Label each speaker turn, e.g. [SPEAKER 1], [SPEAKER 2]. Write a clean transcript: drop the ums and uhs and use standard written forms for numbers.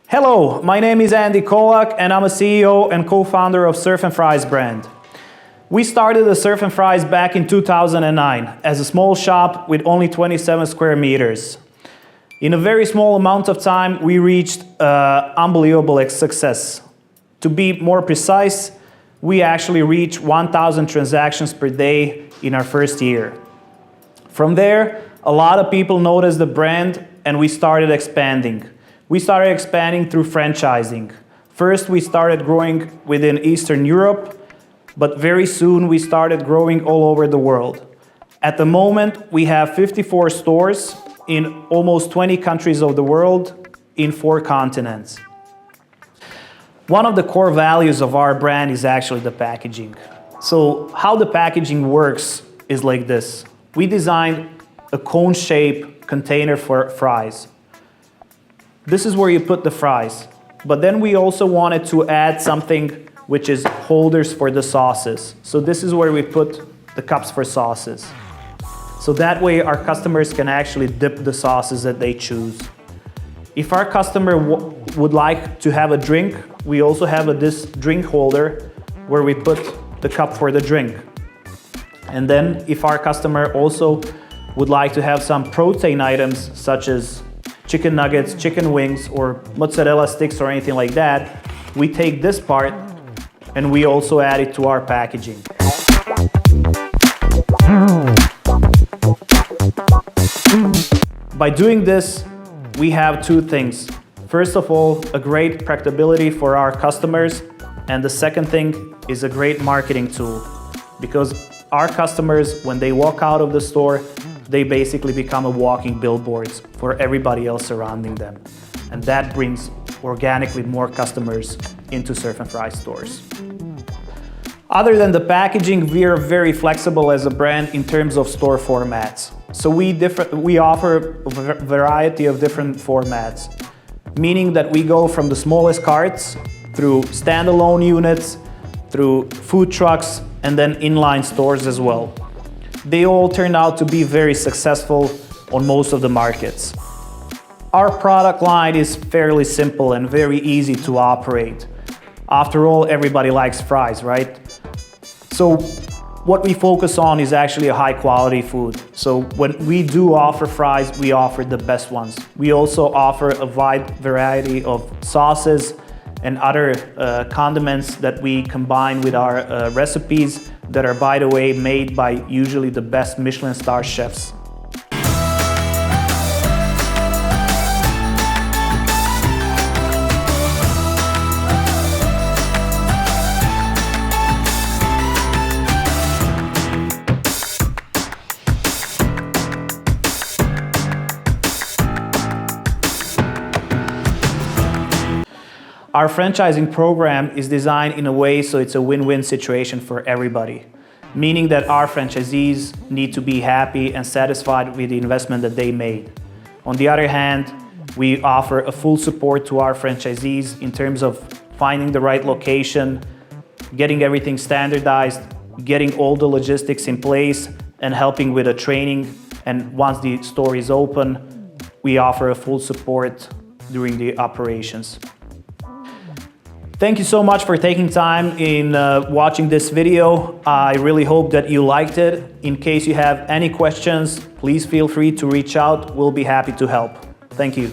[SPEAKER 1] Hello, my name is Andy Kolak and I'm a CEO and co-founder of Surf'n'fries brand. We started the Surf'n'fries back in 2009 as a small shop with only 27 square meters. In a very small amount of time, we reached unbelievable success. To be more precise, we actually reached 1,000 transactions per day in our first year. From there, a lot of people noticed the brand and we started expanding. We started expanding through franchising. First, we started growing within Eastern Europe, but very soon we started growing all over the world. At the moment, we have 54 stores in almost 20 countries of the world in 4 continents. One of the core values of our brand is actually the packaging. So how the packaging works is like this. We designed a cone-shaped container for fries. This is where you put the fries. But then we also wanted to add something which is holders for the sauces. So this is where we put the cups for sauces. So that way our customers can actually dip the sauces that they choose. If our customer would like to have a drink, we also have this drink holder where we put the cup for the drink. And then if our customer also would like to have some protein items such as chicken nuggets, chicken wings, or mozzarella sticks or anything like that, we take this part and we also add it to our packaging. By doing this, we have 2 things. First of all, a great practicability for our customers, and the second thing is a great marketing tool, because our customers, when they walk out of the store, they basically become a walking billboards for everybody else surrounding them. And that brings organically more customers into Surf'n'fries stores. Other than the packaging, we are very flexible as a brand in terms of store formats. So we offer a variety of different formats, meaning that we go from the smallest carts through standalone units, through food trucks, and then inline stores as well. They all turned out to be very successful on most of the markets. Our product line is fairly simple and very easy to operate. After all, everybody likes fries, right? So what we focus on is actually a high quality food. So when we do offer fries, we offer the best ones. We also offer a wide variety of sauces and other condiments that we combine with our recipes that are, by the way, made by usually the best Michelin star chefs. Our franchising program is designed in a way so it's a win-win situation for everybody, meaning that our franchisees need to be happy and satisfied with the investment that they made. On the other hand, we offer a full support to our franchisees in terms of finding the right location, getting everything standardized, getting all the logistics in place, and helping with the training. And once the store is open, we offer a full support during the operations. Thank you so much for taking time in watching this video. I really hope that you liked it. In case you have any questions, please feel free to reach out. We'll be happy to help. Thank you.